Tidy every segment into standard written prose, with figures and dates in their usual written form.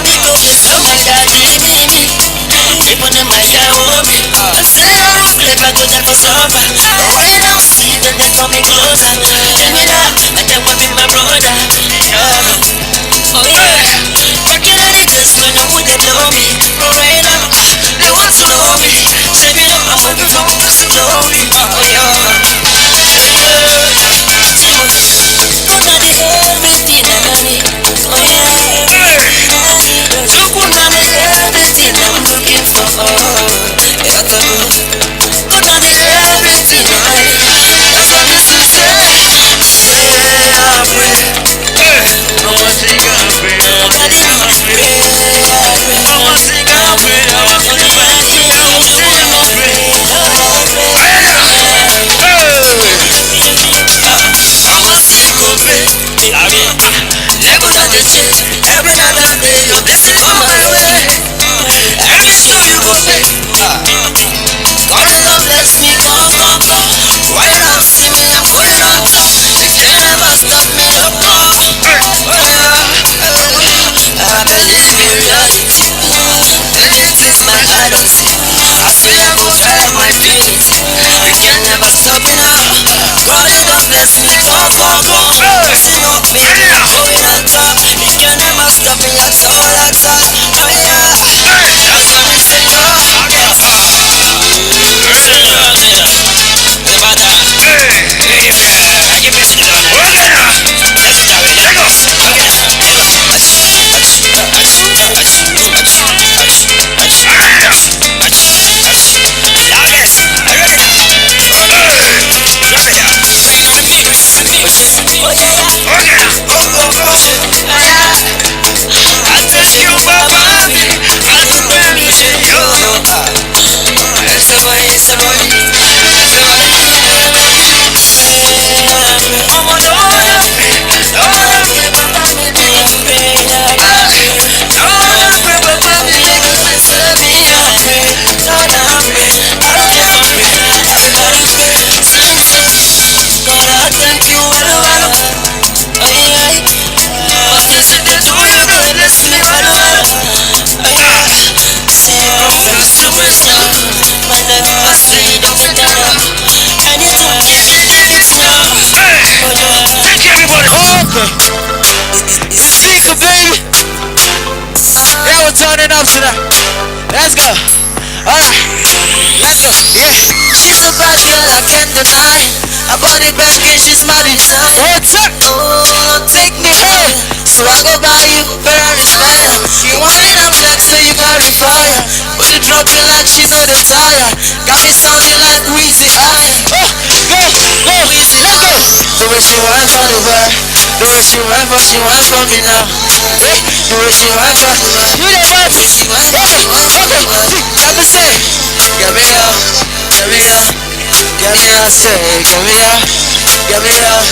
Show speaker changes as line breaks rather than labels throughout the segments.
me go, so my God, people them my guy want me. I say if I go there for supper, but when I don't see them, they call me closer. Tell me that, and then what be my brother? Oh yeah, back in the days when I would they know me, but right now they want to know me. Say me no, I'm hoping for to know me. Oh yeah, put on the everything I need. Oh yeah, look what on the everything I'm looking for. Yeah, put on the everything I need. That's what this is say. I'm ready. I want to sing I'm free. Nobody I'm free. I want to sing I'm free. I want to sing I'm free. I want to sing I'm free. I want to sing I'm free. Levels on the shit. Every other day your blessing come my way. Every show you go pay. God love bless me, come. Why you not see me? I'm going on top. You can never stop me, no more. I believe in reality. Belief is my identity. I swear I will have my feelings. You can never stop me now. God love bless me, come. Sing up me, I'm going on top. You can never stop me at all. Oh yeah, that's what we say, yo. Turning up tonight. Let's go. Alright. Let's go. Yeah. She's a bad girl, I can't deny. I bought it back and she's my design. What's up? Oh, take me home. So I go buy you Ferrari style. You wine and flex so you carry fire. But you drop it like she know the tire. Got me sounding like Weezy Iron. Go, Weezy, let's go. The way she wine for the vibe. The way she wine for me now. Hey, the way she wine for me. You the vibe. Okay. Let me say, get me up, get me up, get me up, say, get me up, get me up,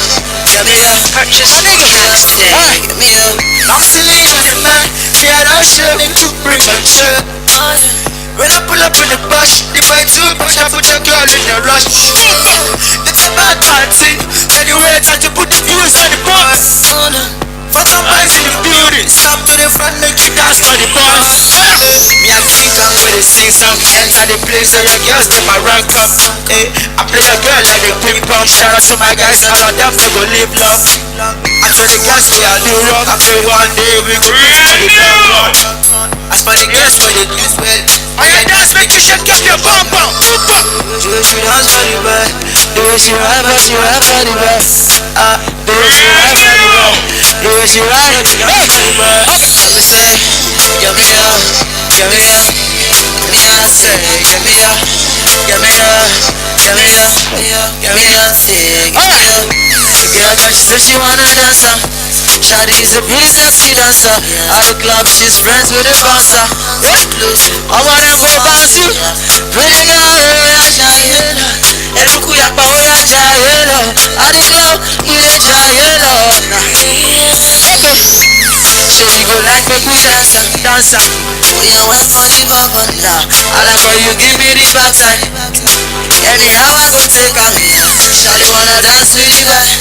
get me up. Purchase my nigga, say, get me up. I'm still in the man. She had a shirt and too premature. When I pull up in the bush, the boy too much, I put your girl in a rush. It's a bad party. Anyway, time to put the views on the boss. For some boys in the building, stop to the front, make you dance for the boss. Me and King Kong with the sing song. Enter the place so your girls take my rank up. I play your girl like a ping pong. Shout out to my guys, all of them they go live long. As for the girls, we are new rock. I pray one day we go reach for the ground. As for the girls, for the news well. I ain't dance, make you shake up your bum bum. The way she dance for the best. The way she ride for the best. The way she ride for the best. The way she ride for the best. Let me say, get me up, get me up. Me I say, get me up, get me up, get me up, get me up, say, get me up. Girl, cause she said she wanna dance. Shawty is a pretty sexy dancer. At the club, she's friends with the bouncer. I wanna go bounce you. Pretty girl, we are giant. Eruku yakpa, we are giant. At the club, we are giant. Okay. So she go like make we dancer. We are one for the bubble now. I like how you give me the backside. Anyhow I go take her. Shawty wanna dance with you guys.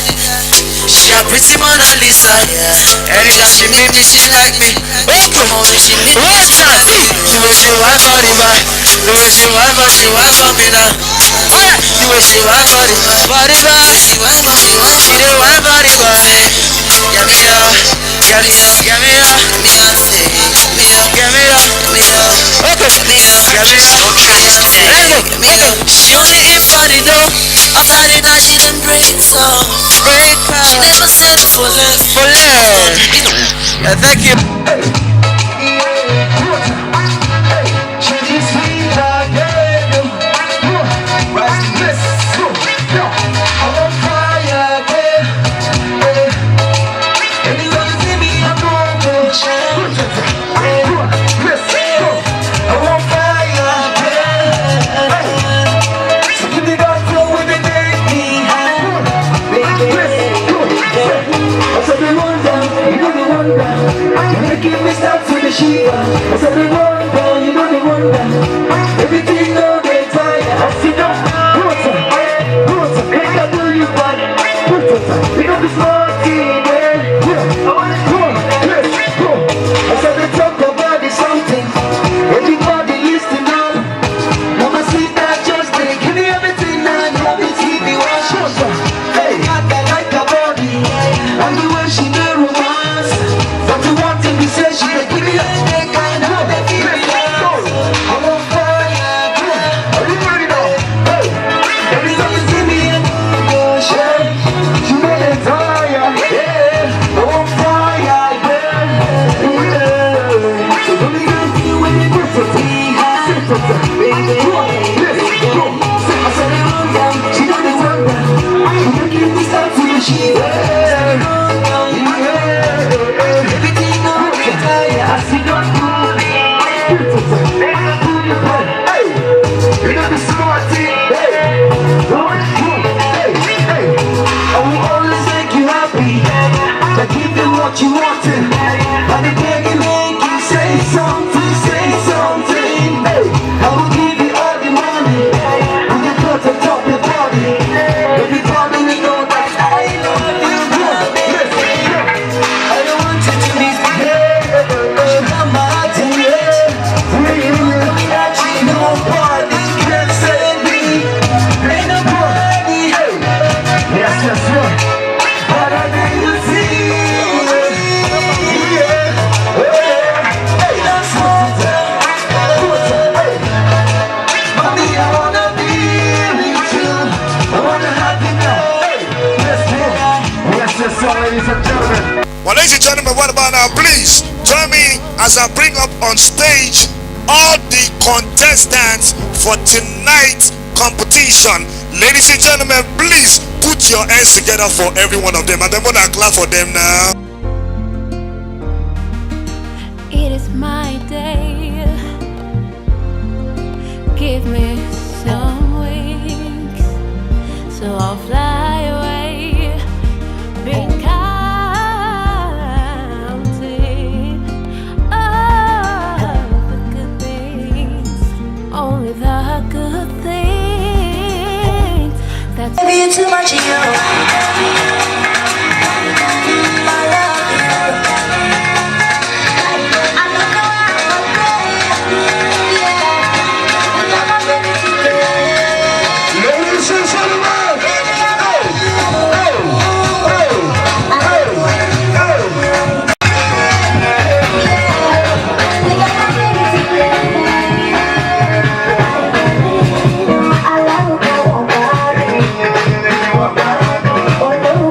She a Pretty Mona Lisa, yeah. Anytime she meet me, she like me. Okay. When she need me, she like me. The way she wife for the man, the way she wife for me now. Oh yeah, the way she wife for the man, she wife for me, she dey wife for the man. Get me up, get me up, get me up, get me up, get me up, get me up. Okay, get me up, get me up. Get me up. She only in for the dough. Outside of that, she done break so. Break up. She never settle for less. For less. Yeah, thank you.
Give me stop to the Shiva. I said the one down, you know the one down. Everything now they tired. I sit down, water, make I do you bad. Pick up the small team, man. I wanna go, let's go. I said they talk about it something. Everybody used to know. Mama see that just they give me everything now. You have the TV watch. Hey, got that like a body. And the way she do romance. But the one thing we say she dey give me a steak and how they feel it. I'm on fire, are you ready now? Hey, every time you see me in motion, you know they tire. Yeah, I'm on fire, yeah. So don't be guilty when you put your tea high, baby. I said they run down, she know they run down. You make me start to the sheet. I see no good. Hey, you know the smart thing. Hey, I will always make you happy. I give you what you wanted. And if they make you say something, say something. Hey, I will give you all the money. And you got to top your body. Everybody will know that I love you. I don't want you to miss me. Nobody can save me. Ain't nobody. Yes, yes, yes. But I didn't see. Yeah. Hey, that's what. Hey, mommy, I wanna be with you. I wanna have you now. Hey, yes, yes, yes, ladies and gentlemen.
Well, ladies and gentlemen, what about now? Please join me as I bring up on stage all the contestants for tonight's competition. Ladies and gentlemen, please put your hands together for every one of them, and I'm gonna clap for them now.
It is my day. Give me some wings, so I'll fly away. Bring only the good things. That's
Be too much of you. I love you. Ladies and gentlemen. Oh, no.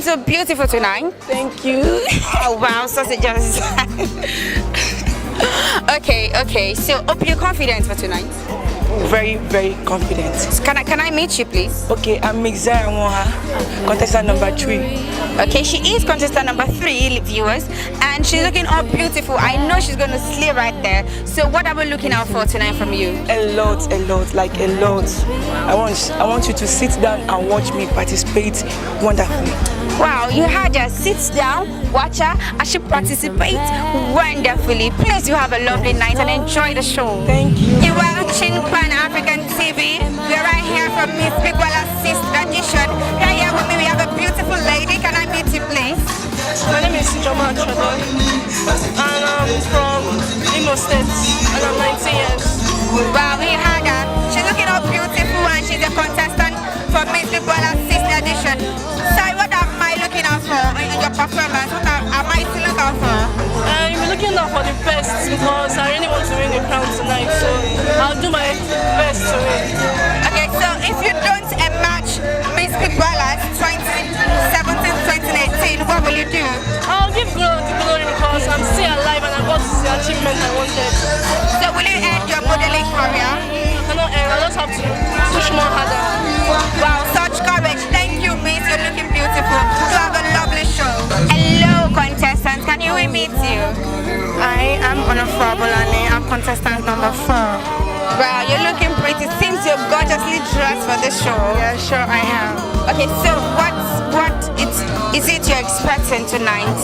So beautiful tonight.
Thank you.
Oh wow, sausages. Okay. So hope you're confident for tonight.
Very, very confident.
Can I meet you, please?
Okay, I'm Mixer Moha, contestant number 3.
Okay, she is contestant number 3, viewers, and she's looking all beautiful. I know she's gonna slay right there. So what are we looking out for tonight from you?
A lot, like a lot. I want you to sit down and watch me participate wonderfully.
Wow, you had her. Sit down, watch her, and she participate wonderfully. Please, you have a lovely night and enjoy the show.
Thank you.
You're watching Pan-African TV. We're right here from Miss Big Walla Edition. Right here with me, we have a beautiful lady. Can I meet you, please?
My name is Joma Chodon, and I'm from Imo State, and I'm 19 years.
Wow, we had her. She's looking all beautiful, and she's a contestant for Miss Big Walla Edition. Sorry, what am I looking out for in your performance? What am I to look out for?
I'm looking out for the best because I really want to win the crown tonight, so I'll do my best to win.
Okay, so if you don't match Miss Big Walla 2017-2018, what will you do?
I'll give God the glory because I'm still alive and I got the achievement I wanted.
So will you end your modeling career?
I cannot end, I just have to push more harder.
Wow, such courage. Thank you, Miss. You're looking beautiful. You have a lovely show. Hello, contestants. Can you meet you?
I am Onofabulane. I'm contestant number 4.
Wow, you're looking pretty. Seems you're gorgeously dressed for this show.
Yeah, sure I am.
Okay, so what is it you're expecting tonight?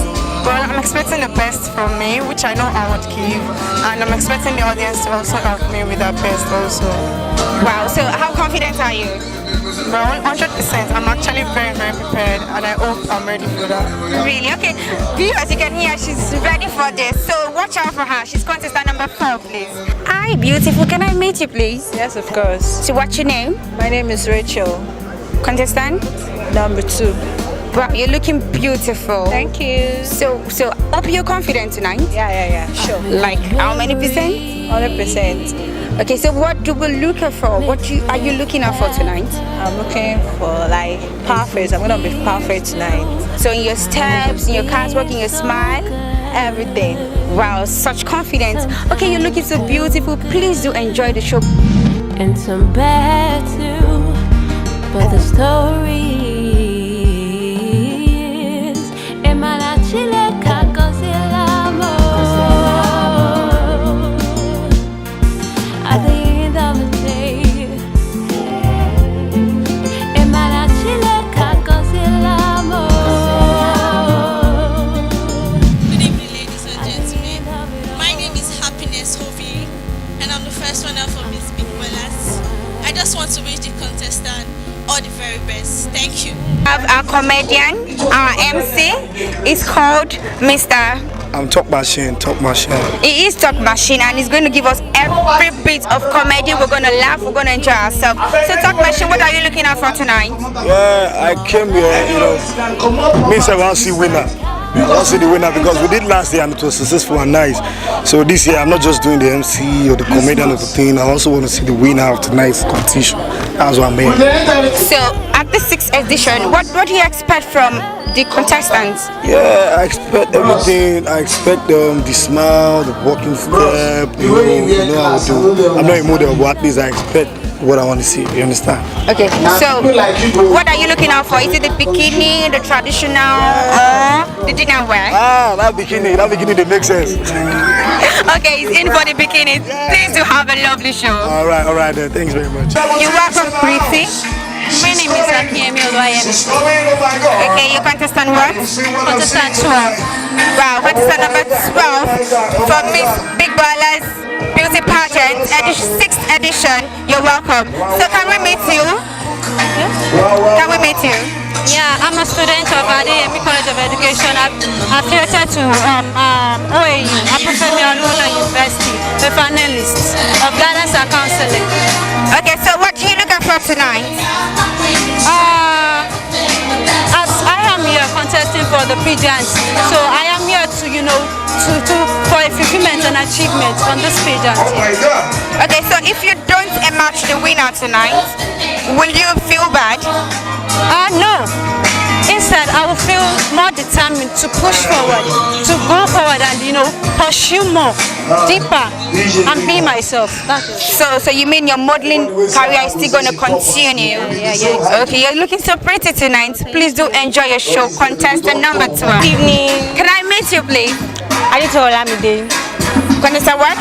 Well, I'm expecting the best from me, which I know I would give, and I'm expecting the audience to also help me with their best also.
Wow, so how confident are you?
Well, 100%. I'm actually very, very prepared, and I hope I'm ready for that.
Really? Okay. Viewers, you can hear she's ready for this. So watch out for her. She's contestant number 4, please. Hi, beautiful. Can I meet you, please?
Yes, of course.
So what's your name?
My name is Rachel.
Contestant?
Number 2.
Wow, you're looking beautiful.
Thank you.
So hope you're confident tonight.
Yeah, sure.
Like how many percent?
100%.
Okay, so what do we look for? Are you looking out for tonight?
I'm looking for like perfect. I'm gonna be perfect tonight.
So in your steps, in your catwalk, in your smile,
Everything.
wow, such confidence. Okay, you're looking so beautiful. Please do enjoy the show.
And some bad too, but the story is Emanachile Kakosilamo. At the end of the day, Emanachile Kakosilamo.
Good evening, ladies and gentlemen. My name is Happiness Hovi, and I'm the first runner for Miss Big Wellas. I just want to wish the contestant all the very best. Thank you.
We have our comedian, our MC. Is called Mr.
I'm Talk Machine.
He is Talk Machine, and he's going to give us every bit of comedy. We're going to laugh, we're going to enjoy ourselves. So Talk Machine, what are you looking out for tonight?
Yeah, I came here, me say I want to see winner. I want to see the winner because we did last year and it was successful and nice. So this year I'm not just doing the MC or the comedian of the thing. I also want to see the winner of tonight's competition. That's what I'm here.
So at the 6th edition, what do you expect from the contestants?
Yeah, I expect everything. I expect the smile, the walking step, you know how to do. I'm not a model, but at least I expect what I want to see. You understand?
Okay, so what are you looking out for? Is it the bikini, the traditional, or the dinner wear?
That bikini, they make sense.
Okay, he's in for the bikini. Please do have a lovely show.
All right then. Thanks very much.
You're welcome, Pretty.
My name is Akiemi Oluwayemi.
Okay, you contestant what?
Contestant 12.
Wow, contestant number 12 for Miss Big Walla's Pageant, 6th edition. You're welcome. So can we meet you? Can we meet you?
Yeah, I'm a student of ADME College of Education. Affiliated to OAU, Apofemi University, a finalist of guidance and counseling.
Okay, so what are you looking for tonight?
As I am here contesting for the Pageant, so I am here to, for a fulfillment and achievement on this Pageant.
Okay, so if you don't emerge the winner tonight, will you feel bad?
No. Instead, I will feel more determined to push forward, to go forward and, pursue more, deeper, and be myself. That's it.
So you mean your modeling career is still going to continue?
Yeah.
Okay, you're looking so pretty tonight. Please do enjoy your show. Contestant number 2.
Good evening.
Can I meet you, please?
Adito Olamide.
Contestant what?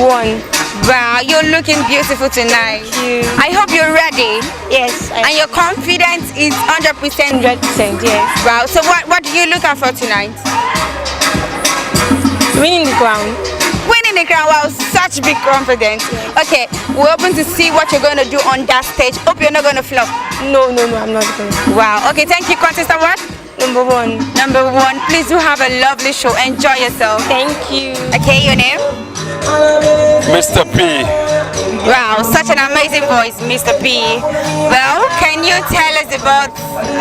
1.
Wow, you're looking beautiful tonight.
Thank you.
I hope you're ready.
Yes.
And your confidence is 100%.
100%, yes.
Wow, so what are you looking for tonight?
Winning the crown.
Winning the crown, wow, such big confidence.
Yes.
Okay, we're open to see what you're going to do on that stage. Hope you're not going to flop.
No, I'm not going to.
Wow, okay, thank you, contestant what?
Number 1.
Number 1, please do have a lovely show. Enjoy yourself.
Thank you.
Okay, your name?
Mr. P.
Wow, such an amazing voice, Mr. P. Well, can you tell us about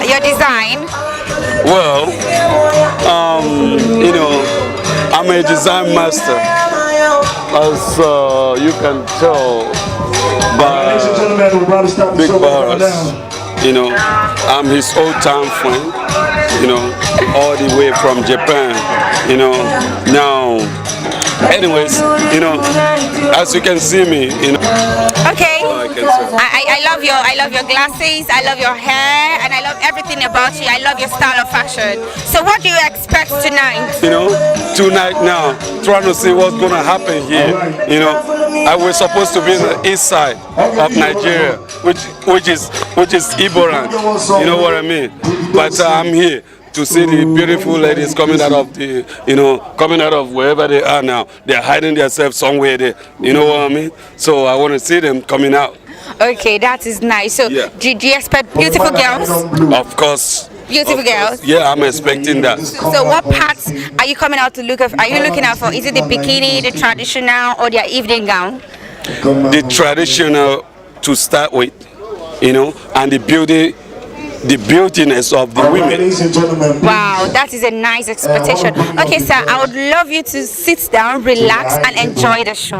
your design?
Well, I'm a design master, as you can tell by Big Barras. I'm his old-time friend, all the way from Japan, now. Anyways, as you can see me,
Okay. I love your glasses, I love your hair, and I love everything about you. I love your style of fashion. So what do you expect tonight?
Tonight now, trying to see what's gonna happen here. I was supposed to be in the east side of Nigeria, which is Iboran. You know what I mean? But I'm here to see the beautiful ladies coming out of coming out of wherever they are now. They're hiding themselves somewhere there. You know what I mean? So I want to see them coming out.
Okay, that is nice. So
yeah.
do you expect beautiful girls?
Of course.
Beautiful girls?
Yeah, I'm expecting that.
So what parts are you coming out to look at? Are you looking out for? Is it the bikini, the traditional, or their evening gown?
The traditional to start with, and the beautiness of the women.
Wow, that is a nice expectation. Okay, sir, I would love you to sit down, relax, and enjoy the show.